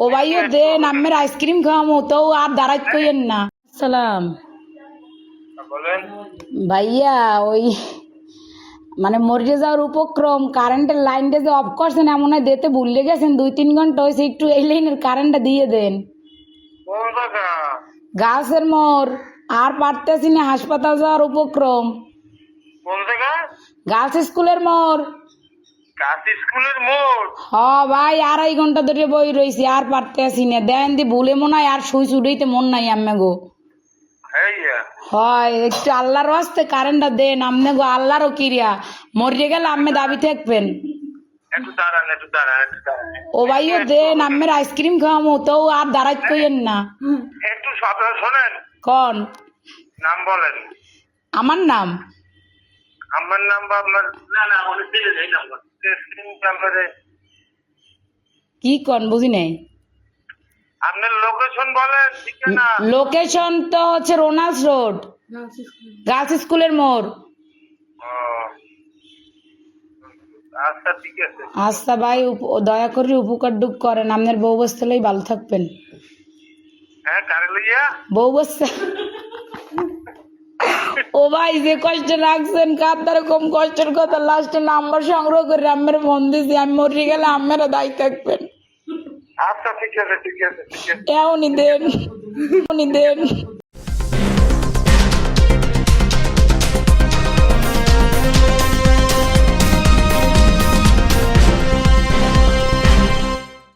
ও ভাইও দেন আমের আইসক্রিম খাওয়ামো তো আর দাঁড়াই কইেন না। সালাম বলেন। ভাইয়া, ওই মানে মরে যাওয়ার উপক্রম, কারেন্টের লাইনটা যে অফ করছেন এমন হয় দিতে ভুলে গেছেন, 2-3 ঘন্টা হয়েছে, একটু এই লাইনের কারেন্টটা দিয়ে দেন। কোন জায়গা? গাছের মোড়, আর পারতেছি না, হাসপাতাল যাওয়ার উপক্রম। কোন জায়গা? গার্লস স্কুলের মোড়। গাছ স্কুলের মোড়? হ ভাই, 2.5 ঘন্টা ধরে বই রয়েছি, আর পারতেছি না। দেন দি ভুলে মনে হয় আর সুই চুড়াইতে মন নাই আম্মে গো। হয় একটু আল্লাহর হস্তে কারেন্টটা দেন আমনে গো, আল্লাহরও কিরিয়া, মরে গেলে আম্মে দাবি থাকবেন। একটু দাঁড়ান, একটু দাঁড়ান, একটু দাঁড়ান। ও ভাইও দেন আম্মের আইসক্রিম খাওয়ামো তো আর দাঁড়াই কইেন না। একটু সাবধান শোনেন। কন নাম বলেন। আমার নাম? আমার নাম বা আপনার? না না, অনেক দিলে যাই নাম্বার নাম্বারে। কি কন বুঝি নাই। আপনার লোকেশন বলেন, ঠিকানা। লোকেশন তো হচ্ছে রোনাল্ডস রোড, গার্লস স্কুলের মোড়। ও, আচ্ছা ঠিক আছে। আচ্ছা ভাই, দয়া করে উপকার ডুক করেন, আপনার বউ বসতেলেই ভালো থাকবেন। হ্যাঁ, কারে লইয়া? বউ বসতে। ও ভাই, যে কষ্ট রাখছেন কার কম কষ্টের কথা, লাস্টে নাম্বার সংগ্রহ করে আম্মের ফোন দিছি, আমি মরে গেলে আম্মেরা দায়ী থাকবেন। আচ্ছা ঠিক আছে, ঠিক আছে, ঠিক আছে। এমনই দেন।